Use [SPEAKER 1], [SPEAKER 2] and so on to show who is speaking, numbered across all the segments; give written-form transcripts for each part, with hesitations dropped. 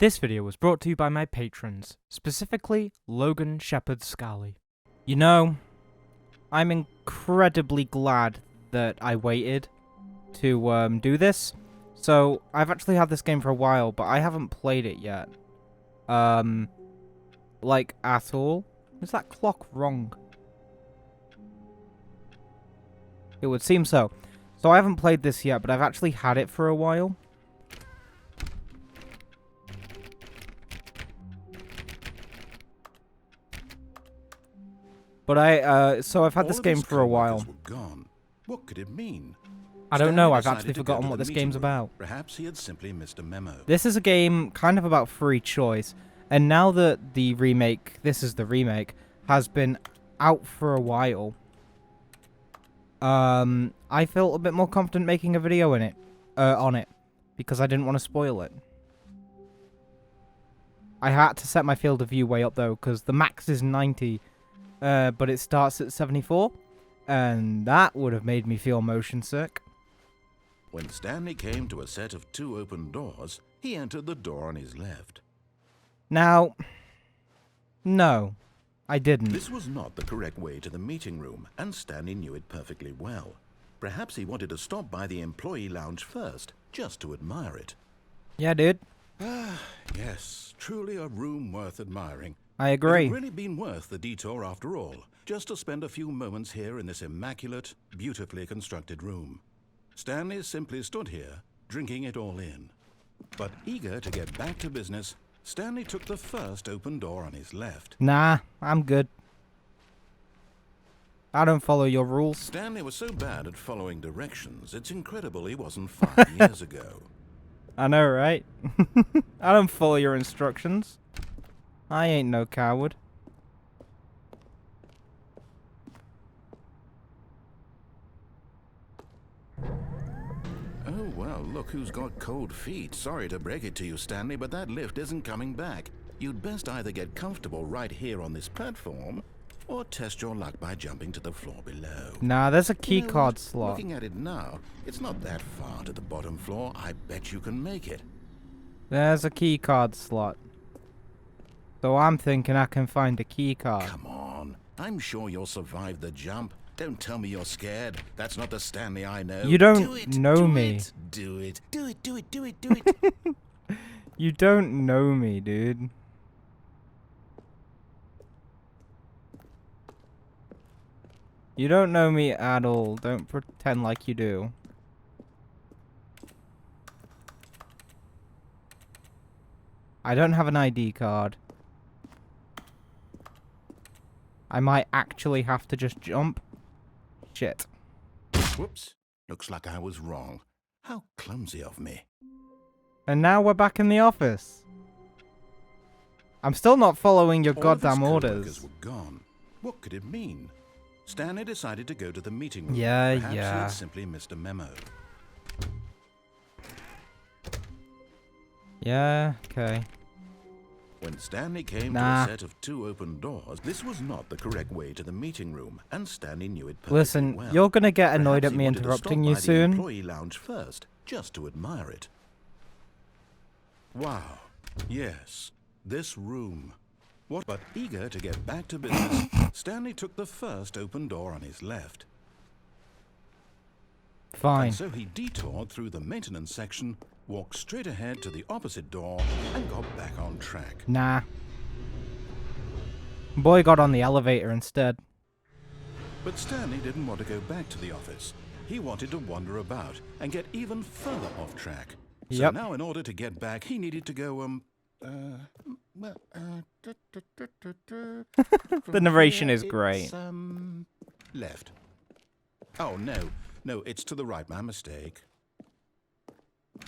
[SPEAKER 1] This video was brought to you by my patrons, specifically Logan Shepherd Scally. You know, I'm incredibly glad that I waited to do this. So, I've actually had this game for a while, but I haven't played it yet. Like, at all. Is that clock wrong? It would seem so. So I haven't played this yet, but I've actually had it for a while. But so I've had this game for a while.
[SPEAKER 2] What could it mean?
[SPEAKER 1] I don't know, I've actually forgotten what this game's about.
[SPEAKER 2] Perhaps he had simply missed a memo.
[SPEAKER 1] This is a game kind of about free choice, and now that the remake, this is the remake, has been out for a while, I felt a bit more confident making a video on it, because I didn't want to spoil it. I had to set my field of view way up though, because the max is 90, but it starts at 74, and that would have made me feel motion sick.
[SPEAKER 2] When Stanley came to a set of 2 open doors, he entered the door on his left.
[SPEAKER 1] Now, no, I didn't.
[SPEAKER 2] This was not the correct way to the meeting room, and Stanley knew it perfectly well. Perhaps he wanted to stop by the employee lounge first, just to admire it.
[SPEAKER 1] Yeah, dude.
[SPEAKER 2] Yes, truly a room worth admiring.
[SPEAKER 1] I agree.
[SPEAKER 2] It had really been worth the detour after all, just to spend a few moments here in this immaculate, beautifully constructed room. Stanley simply stood here, drinking it all in. But eager to get back to business, Stanley took the first open door on his left.
[SPEAKER 1] Nah, I'm good. I don't follow your rules.
[SPEAKER 2] Stanley was so bad at following directions, it's incredible he wasn't 5 years ago.
[SPEAKER 1] I know, right? I don't follow your instructions. I ain't no coward.
[SPEAKER 2] Oh, well, look who's got cold feet. Sorry to break it to you, Stanley, but that lift isn't coming back. You'd best either get comfortable right here on this platform, or test your luck by jumping to the floor below.
[SPEAKER 1] Nah, there's a key card slot.
[SPEAKER 2] Looking at it now, it's not that far to the bottom floor. I bet you can make it.
[SPEAKER 1] There's a key card slot. So I'm thinking I can find a key card.
[SPEAKER 2] Come on. I'm sure you'll survive the jump. Don't tell me you're scared. That's not the Stanley I know.
[SPEAKER 1] You don't know me.
[SPEAKER 2] Do it. Do it. Do it. Do it. Do it.
[SPEAKER 1] You don't know me, dude. You don't know me at all. Don't pretend like you do. I don't have an ID card. I might actually have to just jump. Shit.
[SPEAKER 2] Whoops. Looks like I was wrong. How clumsy of me.
[SPEAKER 1] And now we're back in the office. I'm still not following your goddamn orders.
[SPEAKER 2] Were gone. What could it mean? Stanley decided to go to the meeting room.
[SPEAKER 1] Yeah,
[SPEAKER 2] Perhaps
[SPEAKER 1] yeah.
[SPEAKER 2] he had simply missed a memo.
[SPEAKER 1] Yeah, okay.
[SPEAKER 2] When Stanley came to a set of 2 open doors, this was not the correct way to the meeting room, and Stanley knew it perfectly
[SPEAKER 1] Listen,
[SPEAKER 2] well.
[SPEAKER 1] you're gonna get annoyed
[SPEAKER 2] Perhaps
[SPEAKER 1] at me
[SPEAKER 2] he wanted to
[SPEAKER 1] interrupting
[SPEAKER 2] stop
[SPEAKER 1] you
[SPEAKER 2] by the
[SPEAKER 1] soon.
[SPEAKER 2] employee lounge first, just to admire it. Wow. Yes, this room. What? But eager to get back to business, Stanley took the first open door on his left.
[SPEAKER 1] Fine.
[SPEAKER 2] And so he detoured through the maintenance section, walked straight ahead to the opposite door, and got back on track.
[SPEAKER 1] Nah. Boy got on the elevator instead.
[SPEAKER 2] But Stanley didn't want to go back to the office. He wanted to wander about and get even further off track. So now in order to get back, he needed to go,
[SPEAKER 1] The narration is great.
[SPEAKER 2] Left. Oh, no, it's to the right. My mistake.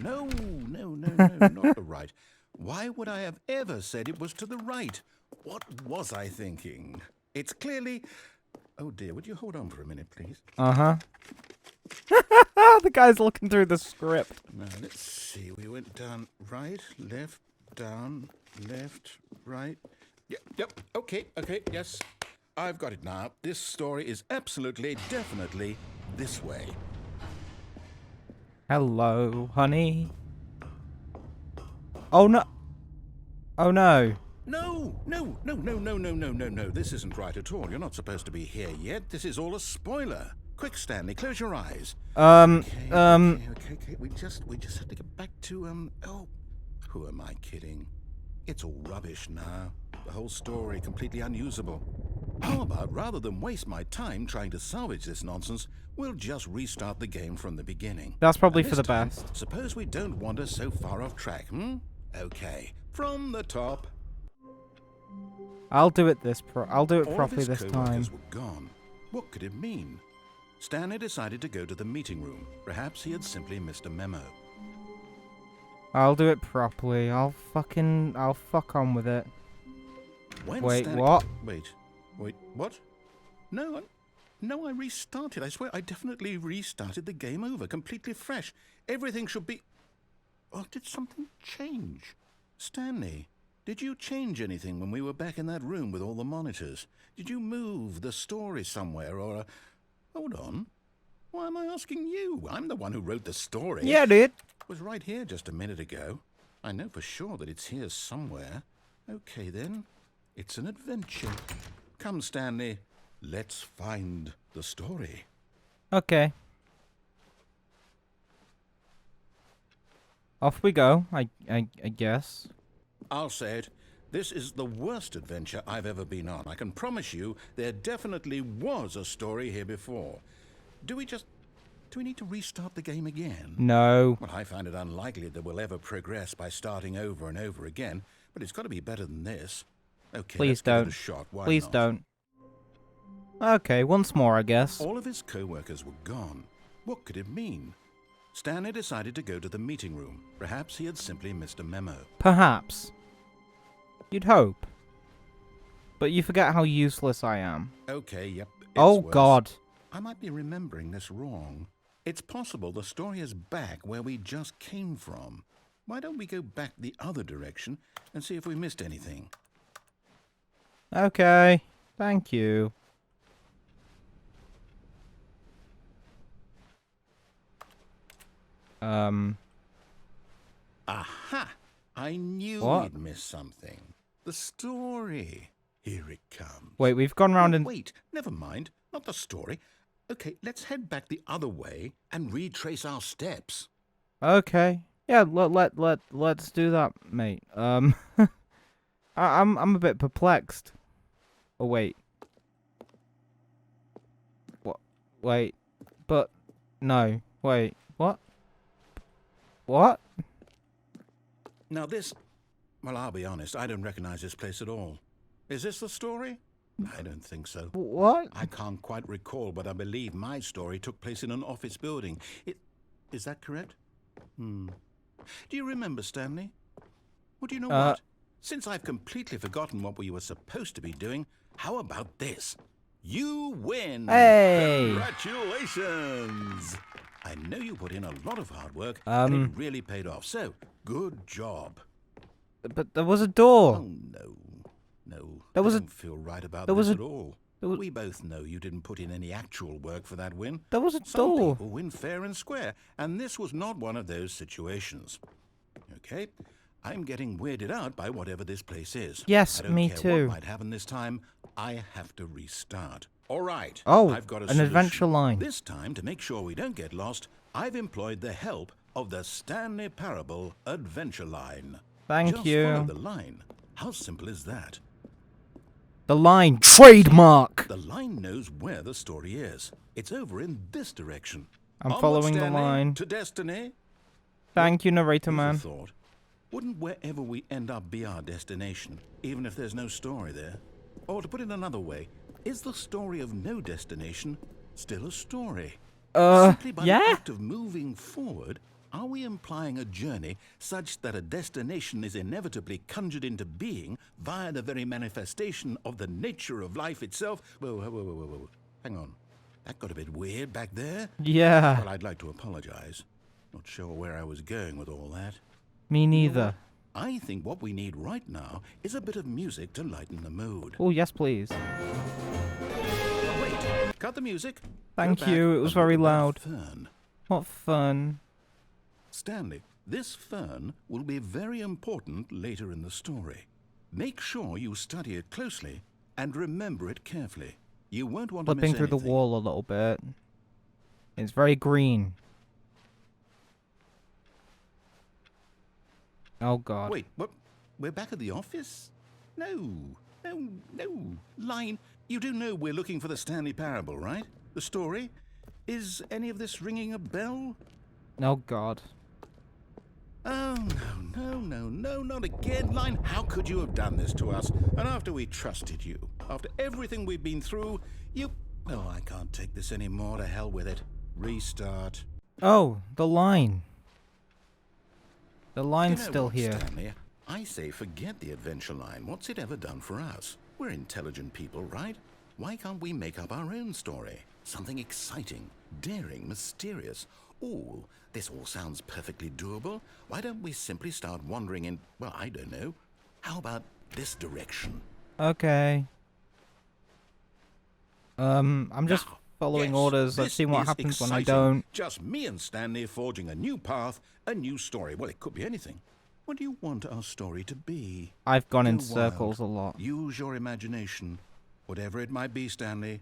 [SPEAKER 2] No, not the right. Why would I have ever said it was to the right? What was I thinking? It's clearly... Oh, dear, would you hold on for a minute, please?
[SPEAKER 1] Uh-huh. The guy's looking through the script.
[SPEAKER 2] Now, let's see. We went down right, left, down, left, right. Yep, okay, yes. I've got it now. This story is absolutely, definitely this way.
[SPEAKER 1] Hello, honey. Oh, no. Oh no.
[SPEAKER 2] No, no, no, no, no, no, no, no, no. This isn't right at all. You're not supposed to be here yet. This is all a spoiler. Quick, Stanley, close your eyes. Okay. We just have to get back to, oh, who am I kidding? It's all rubbish now. The whole story completely unusable. How about, rather than waste my time trying to salvage this nonsense, we'll just restart the game from the beginning.
[SPEAKER 1] That's probably
[SPEAKER 2] And
[SPEAKER 1] for
[SPEAKER 2] this
[SPEAKER 1] the
[SPEAKER 2] time,
[SPEAKER 1] best.
[SPEAKER 2] Suppose we don't wander so far off track, Okay, from the top.
[SPEAKER 1] I'll do it
[SPEAKER 2] All of
[SPEAKER 1] properly
[SPEAKER 2] his
[SPEAKER 1] this
[SPEAKER 2] co-workers
[SPEAKER 1] time.
[SPEAKER 2] were gone. What could it mean? Stanley decided to go to the meeting room. Perhaps he had simply missed a memo.
[SPEAKER 1] I'll do it properly. I'll fuck on with it.
[SPEAKER 2] When
[SPEAKER 1] Wait,
[SPEAKER 2] Stanley...
[SPEAKER 1] what?
[SPEAKER 2] Wait, what? No, I restarted. I swear, I definitely restarted the game over, completely fresh. Everything should be... Oh, did something change? Stanley, did you change anything when we were back in that room with all the monitors? Did you move the story somewhere, or... Hold on. Why am I asking you? I'm the one who wrote the story.
[SPEAKER 1] Yeah, dude.
[SPEAKER 2] It was right here just a minute ago. I know for sure that it's here somewhere. Okay, then. It's an adventure. Come, Stanley. Let's find the story.
[SPEAKER 1] Okay. Off we go, I guess.
[SPEAKER 2] I'll say it. This is the worst adventure I've ever been on. I can promise you there definitely was a story here before. Do we need to restart the game again?
[SPEAKER 1] No.
[SPEAKER 2] Well, I find it unlikely that we'll ever progress by starting over and over again, but it's got to be better than this. Okay,
[SPEAKER 1] Please
[SPEAKER 2] let's give
[SPEAKER 1] don't.
[SPEAKER 2] it a shot. Why
[SPEAKER 1] Please
[SPEAKER 2] not?
[SPEAKER 1] don't. Okay, once more, I guess.
[SPEAKER 2] All of his co-workers were gone. What could it mean? Stanley decided to go to the meeting room. Perhaps he had simply missed a memo.
[SPEAKER 1] Perhaps. You'd hope. But you forget how useless I am.
[SPEAKER 2] Okay, yep. It's
[SPEAKER 1] Oh,
[SPEAKER 2] worse.
[SPEAKER 1] God.
[SPEAKER 2] I might be remembering this wrong. It's possible the story is back where we just came from. Why don't we go back the other direction and see if we missed anything?
[SPEAKER 1] Okay. Thank you.
[SPEAKER 2] Aha! I knew
[SPEAKER 1] What?
[SPEAKER 2] we'd missed something. The story. Here it comes.
[SPEAKER 1] Wait, we've gone round
[SPEAKER 2] Oh,
[SPEAKER 1] and...
[SPEAKER 2] wait, never mind. Not the story. Okay, let's head back the other way and retrace our steps.
[SPEAKER 1] Okay. Yeah, let's do that, mate. I'm a bit perplexed. Oh, wait. What? Wait. But... No. Wait. What? What?
[SPEAKER 2] Now this... Well, I'll be honest, I don't recognize this place at all. Is this the story? I don't think so.
[SPEAKER 1] What?
[SPEAKER 2] I can't quite recall, but I believe my story took place in an office building. Is that correct? Do you remember, Stanley? Well, do you know what? Since I've completely forgotten what we were supposed to be doing, how about this? You win!
[SPEAKER 1] Hey!
[SPEAKER 2] Congratulations! I know you put in a lot of hard work, and it really paid off, so good job.
[SPEAKER 1] But there was a door.
[SPEAKER 2] Oh, no. No,
[SPEAKER 1] There was
[SPEAKER 2] I
[SPEAKER 1] a-
[SPEAKER 2] don't feel right about
[SPEAKER 1] there was
[SPEAKER 2] this
[SPEAKER 1] a-
[SPEAKER 2] at all.
[SPEAKER 1] there was-
[SPEAKER 2] We both know you didn't put in any actual work for that win.
[SPEAKER 1] There was a
[SPEAKER 2] Some
[SPEAKER 1] door.
[SPEAKER 2] people win fair and square, and this was not one of those situations. Okay, I'm getting weirded out by whatever this place is.
[SPEAKER 1] Yes,
[SPEAKER 2] I don't
[SPEAKER 1] me
[SPEAKER 2] care
[SPEAKER 1] too.
[SPEAKER 2] what might happen this time. I have to restart. All right.
[SPEAKER 1] Oh,
[SPEAKER 2] I've got a
[SPEAKER 1] an
[SPEAKER 2] solution.
[SPEAKER 1] adventure line.
[SPEAKER 2] This time, to make sure we don't get lost, I've employed the help of the Stanley Parable adventure line.
[SPEAKER 1] Thank
[SPEAKER 2] Just
[SPEAKER 1] you.
[SPEAKER 2] follow the line. How simple is that?
[SPEAKER 1] The line. Trademark.
[SPEAKER 2] The line knows where the story is. It's over in this direction.
[SPEAKER 1] I'm
[SPEAKER 2] Onward,
[SPEAKER 1] following the
[SPEAKER 2] Stanley,
[SPEAKER 1] line.
[SPEAKER 2] to destiny.
[SPEAKER 1] Thank you, narrator
[SPEAKER 2] Here's a
[SPEAKER 1] man.
[SPEAKER 2] thought. Wouldn't wherever we end up be our destination, even if there's no story there? Or to put it another way, is the story of no destination still a story? Simply by
[SPEAKER 1] yeah?
[SPEAKER 2] the act of moving forward, are we implying a journey such that a destination is inevitably conjured into being via the very manifestation of the nature of life itself? Whoa. Hang on. That got a bit weird back there.
[SPEAKER 1] Yeah.
[SPEAKER 2] Well, I'd like to apologize. Not sure where I was going with all that.
[SPEAKER 1] Me neither.
[SPEAKER 2] I think what we need right now is a bit of music to lighten the mood.
[SPEAKER 1] Oh, yes, please.
[SPEAKER 2] Oh, wait. Cut the music.
[SPEAKER 1] Thank
[SPEAKER 2] Go back
[SPEAKER 1] you, it was
[SPEAKER 2] and
[SPEAKER 1] very
[SPEAKER 2] look at that
[SPEAKER 1] loud.
[SPEAKER 2] fern.
[SPEAKER 1] What fun.
[SPEAKER 2] Stanley, This fern will be very important later in the story. Make sure you study it closely and remember it carefully. You won't want to miss
[SPEAKER 1] Flipping through the
[SPEAKER 2] anything.
[SPEAKER 1] wall a little bit. It's very green. Oh god.
[SPEAKER 2] Wait, what? We're back at the office? No. Line, you do know we're looking for the Stanley Parable, right? The story? Is any of this ringing a bell?
[SPEAKER 1] Oh god.
[SPEAKER 2] Oh, no, not again, Line. How could you have done this to us? And after we trusted you, after everything we've been through, you... Oh, I can't take this anymore. To hell with it. Restart.
[SPEAKER 1] Oh, the line. The line's
[SPEAKER 2] You know
[SPEAKER 1] still
[SPEAKER 2] what,
[SPEAKER 1] here.
[SPEAKER 2] Stanley? I say forget the adventure line. What's it ever done for us? We're intelligent people, right? Why can't we make up our own story? Something exciting, daring, mysterious. Ooh, this all sounds perfectly doable. Why don't we simply start wandering in, well, I don't know. How about this direction?
[SPEAKER 1] Okay. I'm just
[SPEAKER 2] Now,
[SPEAKER 1] following
[SPEAKER 2] yes,
[SPEAKER 1] orders. Let's
[SPEAKER 2] this
[SPEAKER 1] see what
[SPEAKER 2] is
[SPEAKER 1] happens when I
[SPEAKER 2] exciting.
[SPEAKER 1] don't.
[SPEAKER 2] Just me and Stanley forging a new path, a new story. Well, it could be anything. What do you want our story to be?
[SPEAKER 1] I've gone in
[SPEAKER 2] Go
[SPEAKER 1] circles a
[SPEAKER 2] wild.
[SPEAKER 1] lot.
[SPEAKER 2] Use your imagination. Whatever it might be, Stanley,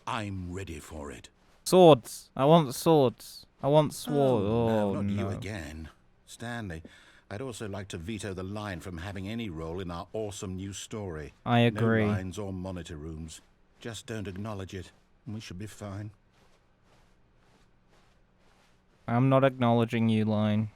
[SPEAKER 2] I'm ready for it.
[SPEAKER 1] Swords. I want swords. I want sword.
[SPEAKER 2] no,
[SPEAKER 1] Oh,
[SPEAKER 2] not you
[SPEAKER 1] no.
[SPEAKER 2] again. Stanley, I'd also like to veto the line from having any role in our awesome new story.
[SPEAKER 1] I agree.
[SPEAKER 2] No lines or monitor rooms. Just don't acknowledge it, and we should be fine.
[SPEAKER 1] I'm not acknowledging you, line.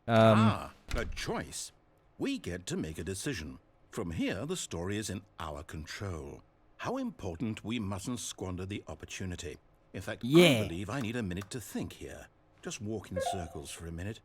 [SPEAKER 2] A choice. We get to make a decision. From here, the story is in our control. How important we mustn't squander the opportunity. In fact,
[SPEAKER 1] Yeah.
[SPEAKER 2] I believe I need a minute to think here. Just walk in circles for a minute.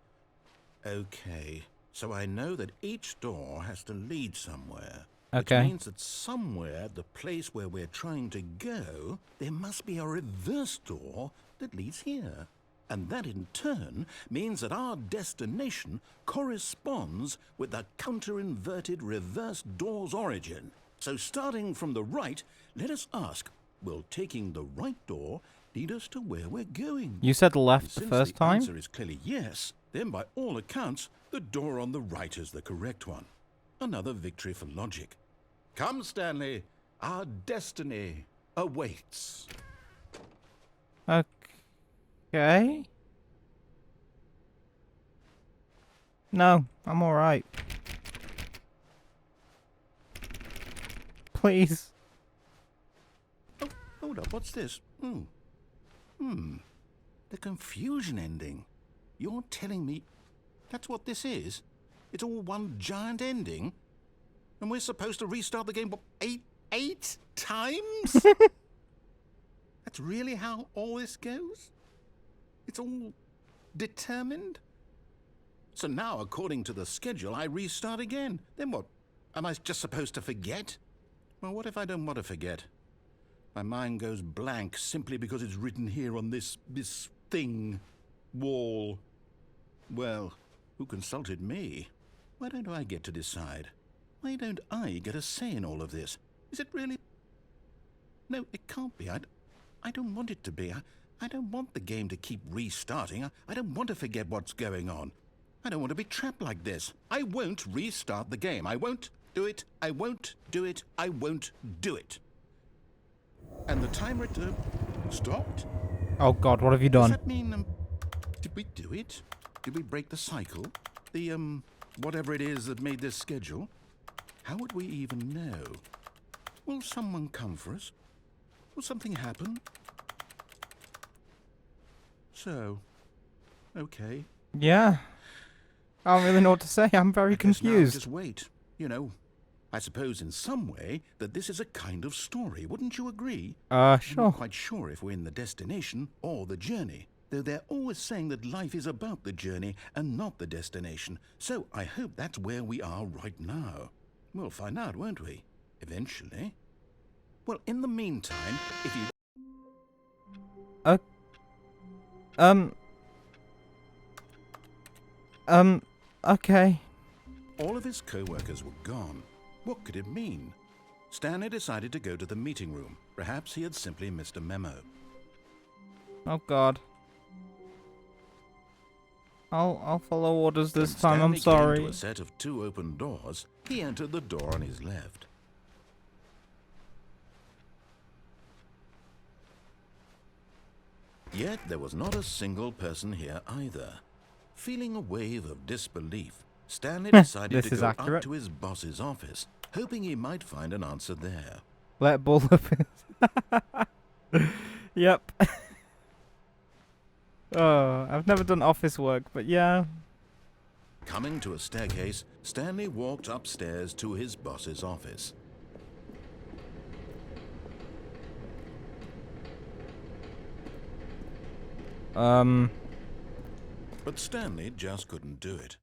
[SPEAKER 2] Okay, so I know that each door has to lead somewhere.
[SPEAKER 1] Okay.
[SPEAKER 2] Which means that somewhere at the place where we're trying to go, there must be a reverse door that leads here. And that in turn means that our destination corresponds with the counter-inverted reverse door's origin. So starting from the right, let us ask, will taking the right door lead us to where we're going?
[SPEAKER 1] You said
[SPEAKER 2] And
[SPEAKER 1] left the
[SPEAKER 2] since
[SPEAKER 1] first
[SPEAKER 2] the
[SPEAKER 1] time?
[SPEAKER 2] answer is clearly yes, then by all accounts, the door on the right is the correct one. Another victory for logic. Come, Stanley, our destiny awaits.
[SPEAKER 1] Okay. No, I'm alright. Please.
[SPEAKER 2] Oh, hold up, what's this? The confusion ending. You're telling me that's what this is? It's all one giant ending? And we're supposed to restart the game, what, eight times? That's really how all this goes? It's all determined? So now, according to the schedule, I restart again. Then what? Am I just supposed to forget? Well, what if I don't want to forget? My mind goes blank simply because it's written here on this thing, wall. Well, who consulted me? Why don't I get to decide? Why don't I get a say in all of this? Is it really? No, it can't be. I don't want it to be. I don't want the game to keep restarting. I don't want to forget what's going on. I don't want to be trapped like this. I won't restart the game. I won't do it. I won't do it. I won't do it. And the timer stopped?
[SPEAKER 1] Oh god, what have you
[SPEAKER 2] Does
[SPEAKER 1] done?
[SPEAKER 2] that mean, did we do it? Did we break the cycle? The, whatever it is that made this schedule? How would we even know? Will someone come for us? Will something happen? So, okay.
[SPEAKER 1] Yeah. I don't really know what to say. I'm very
[SPEAKER 2] I guess now
[SPEAKER 1] confused.
[SPEAKER 2] just wait. You know, I suppose in some way that this is a kind of story. Wouldn't you agree? I'm
[SPEAKER 1] Sure.
[SPEAKER 2] not quite sure if we're in the destination or the journey, though they're always saying that life is about the journey and not the destination. So I hope that's where we are right now. We'll find out, won't we? Eventually. Well, in the meantime, if you...
[SPEAKER 1] Okay.
[SPEAKER 2] All of his co-workers were gone. What could it mean? Stanley decided to go to the meeting room. Perhaps he had simply missed a memo.
[SPEAKER 1] Oh god. I'll follow orders this
[SPEAKER 2] When
[SPEAKER 1] time. I'm
[SPEAKER 2] Stanley came
[SPEAKER 1] sorry.
[SPEAKER 2] to a set of 2 open doors, he entered the door on his left. Yet there was not a single person here either. Feeling a wave of disbelief, Stanley decided to
[SPEAKER 1] This is
[SPEAKER 2] go
[SPEAKER 1] accurate.
[SPEAKER 2] up to his boss's office, hoping he might find an answer there.
[SPEAKER 1] Let ball up. Yep. Oh, I've never done office work, but yeah.
[SPEAKER 2] Coming to a staircase, Stanley walked upstairs to his boss's office. But Stanley just couldn't do it.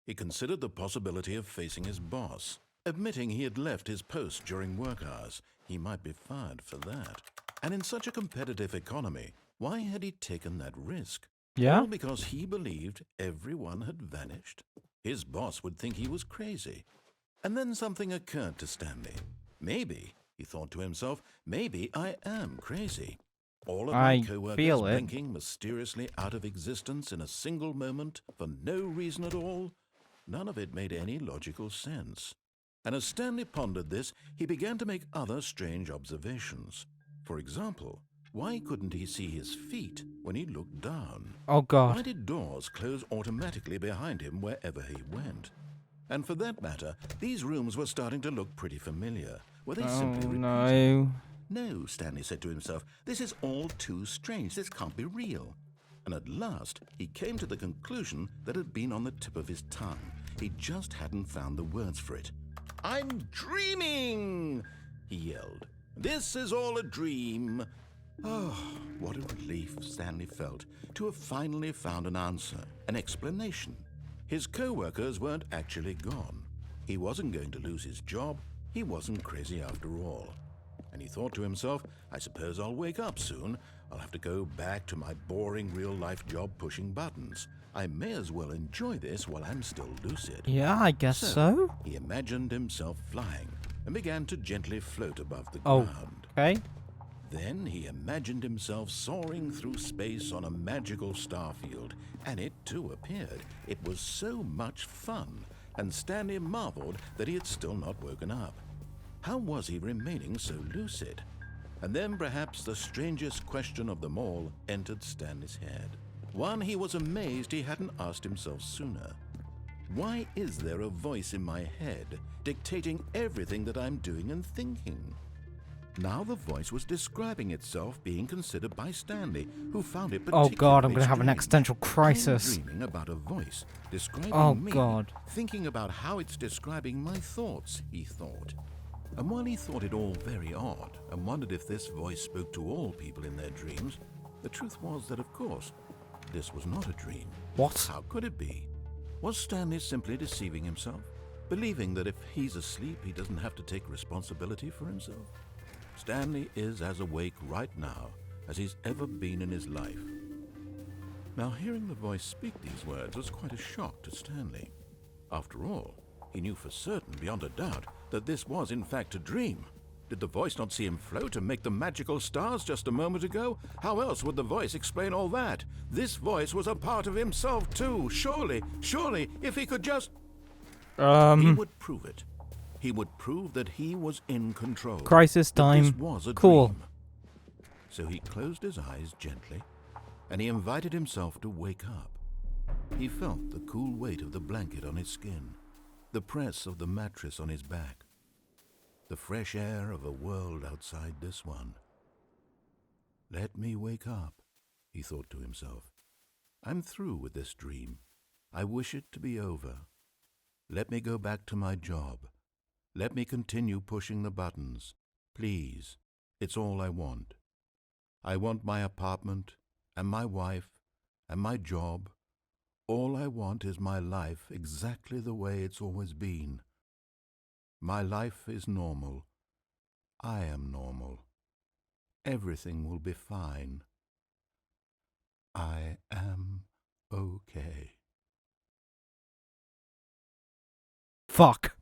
[SPEAKER 2] He considered the possibility of facing his boss. Admitting he had left his post during work hours, he might be fired for that. And in such a competitive economy, why had he taken that risk?
[SPEAKER 1] Yeah?
[SPEAKER 2] All because he believed everyone had vanished? His boss would think he was crazy. And then something occurred to Stanley. Maybe, he thought to himself, maybe I am crazy. All of my
[SPEAKER 1] I
[SPEAKER 2] co-workers
[SPEAKER 1] feel it.
[SPEAKER 2] blinking mysteriously out of existence in a single moment for no reason at all? None of it made any logical sense. And as Stanley pondered this, he began to make other strange observations. For example, why couldn't he see his feet when he looked down?
[SPEAKER 1] Oh
[SPEAKER 2] Why
[SPEAKER 1] god.
[SPEAKER 2] did doors close automatically behind him wherever he went? And for that matter, these rooms were starting to look pretty familiar. Were they
[SPEAKER 1] Oh
[SPEAKER 2] simply repeating?
[SPEAKER 1] no.
[SPEAKER 2] No, Stanley said to himself, this is all too strange. This can't be real. And at last, he came to the conclusion that had been on the tip of his tongue. He just hadn't found the words for it. I'm dreaming, he yelled. This is all a dream. Oh, what a relief Stanley felt to have finally found an answer, an explanation. His co-workers weren't actually gone. He wasn't going to lose his job. He wasn't crazy after all. And he thought to himself, I suppose I'll wake up soon. I'll have to go back to my boring real-life job pushing buttons. I may as well enjoy this while I'm still lucid.
[SPEAKER 1] Yeah, I guess so.
[SPEAKER 2] He imagined himself flying and began to gently float above the
[SPEAKER 1] Oh.
[SPEAKER 2] ground.
[SPEAKER 1] Okay.
[SPEAKER 2] Then he imagined himself soaring through space on a magical starfield, and it too appeared. It was so much fun, and Stanley marveled that he had still not woken up. How was he remaining so lucid? And then perhaps the strangest question of them all entered Stanley's head. One he was amazed he hadn't asked himself sooner. Why is there a voice in my head dictating everything that I'm doing and thinking? Now the voice was describing itself being considered by Stanley, who found it
[SPEAKER 1] Oh
[SPEAKER 2] particularly
[SPEAKER 1] god, I'm gonna have an
[SPEAKER 2] strange.
[SPEAKER 1] existential crisis.
[SPEAKER 2] I'm dreaming about a voice describing
[SPEAKER 1] Oh
[SPEAKER 2] me,
[SPEAKER 1] god.
[SPEAKER 2] thinking about how it's describing my thoughts, he thought. And while he thought it all very odd and wondered if this voice spoke to all people in their dreams, the truth was that, of course, this was not a dream.
[SPEAKER 1] What?
[SPEAKER 2] How could it be? Was Stanley simply deceiving himself, believing that if he's asleep, he doesn't have to take responsibility for himself? Stanley is as awake right now as he's ever been in his life. Now, hearing the voice speak these words was quite a shock to Stanley. After all, he knew for certain, beyond a doubt, that this was in fact a dream. Did the voice not see him float and make the magical stars just a moment ago? How else would the voice explain all that? This voice was a part of himself too. Surely, if he could just... He would prove it. He would prove that he was in control.
[SPEAKER 1] Crisis
[SPEAKER 2] that
[SPEAKER 1] time.
[SPEAKER 2] This was a
[SPEAKER 1] Cool.
[SPEAKER 2] dream. So he closed his eyes gently, and he invited himself to wake up. He felt the cool weight of the blanket on his skin, the press of the mattress on his back, the fresh air of a world outside this one. Let me wake up, he thought to himself. I'm through with this dream. I wish it to be over. Let me go back to my job. Let me continue pushing the buttons. Please, it's all I want. I want my apartment, and my wife, and my job. All I want is my life exactly the way it's always been. My life is normal. I am normal. Everything will be fine. I am okay.
[SPEAKER 1] Fuck.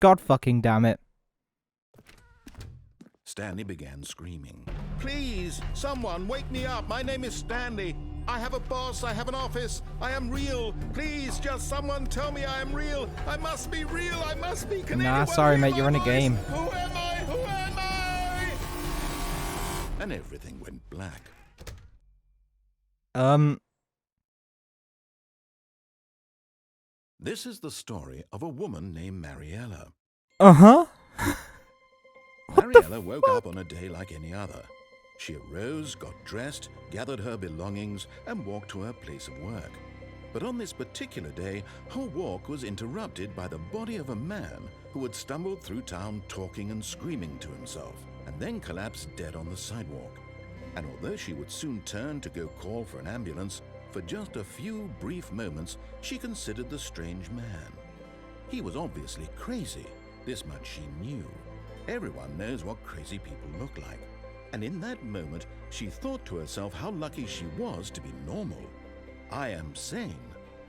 [SPEAKER 1] God fucking damn it.
[SPEAKER 2] Stanley began screaming. Please, someone, wake me up. My name is Stanley. I have a boss. I have an office. I am real. Please, just someone tell me I am real. I must be real. I must be. Can
[SPEAKER 1] Nah,
[SPEAKER 2] anyone
[SPEAKER 1] sorry,
[SPEAKER 2] hear
[SPEAKER 1] mate.
[SPEAKER 2] my
[SPEAKER 1] You're in a
[SPEAKER 2] voice?
[SPEAKER 1] game.
[SPEAKER 2] Who am I? Who am I? And everything went black. This is the story of a woman named Mariella.
[SPEAKER 1] Uh-huh.
[SPEAKER 2] Mariella woke up on a day like any other. She arose, got dressed, gathered her belongings, and walked to her place of work. But on this particular day, her walk was interrupted by the body of a man who had stumbled through town talking and screaming to himself, and then collapsed dead on the sidewalk. And although she would soon turn to go call for an ambulance, for just a few brief moments, she considered the strange man. He was obviously crazy. This much she knew. Everyone knows what crazy people look like. And in that moment, she thought to herself how lucky she was to be normal. I am sane.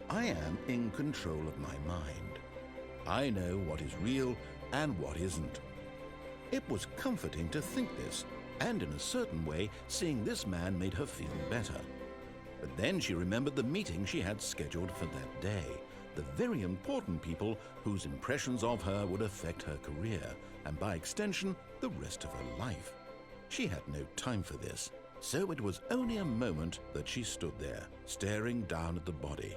[SPEAKER 2] I am in control of my mind. I know what is real and what isn't. It was comforting to think this, and in a certain way, seeing this man made her feel better. But then she remembered the meeting she had scheduled for that day, the very important people whose impressions of her would affect her career, and by extension, the rest of her life. She had no time for this, so it was only a moment that she stood there, staring down at the body.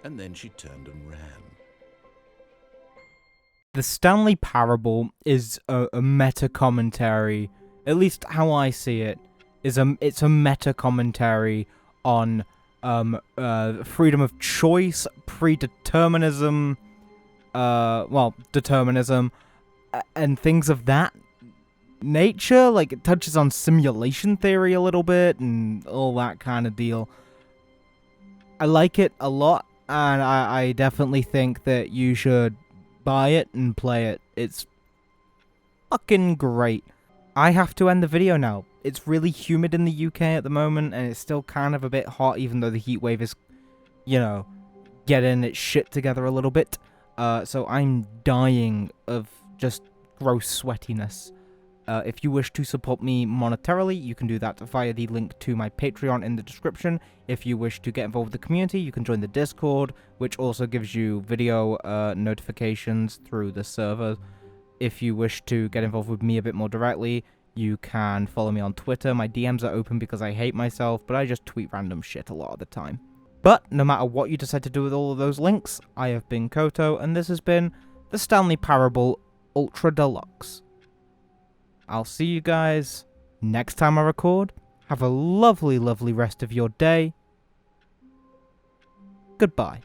[SPEAKER 2] And then she turned and ran.
[SPEAKER 1] The Stanley Parable is a meta-commentary, at least how I see it, it's a meta-commentary on freedom of choice, predeterminism, determinism, and things of that nature. Like, it touches on simulation theory a little bit and all that kind of deal. I like it a lot, and I definitely think that you should buy it and play it. It's fucking great. I have to end the video now. It's really humid in the UK at the moment, and it's still kind of a bit hot, even though the heat wave is, getting its shit together a little bit. So I'm dying of just gross sweatiness. If you wish to support me monetarily, you can do that via the link to my Patreon in the description. If you wish to get involved with the community, you can join the Discord, which also gives you video notifications through the server. If you wish to get involved with me a bit more directly, you can follow me on Twitter. My DMs are open because I hate myself, but I just tweet random shit a lot of the time. But no matter what you decide to do with all of those links, I have been Koto, and this has been the Stanley Parable Ultra Deluxe. I'll see you guys next time I record. Have a lovely, lovely rest of your day. Goodbye.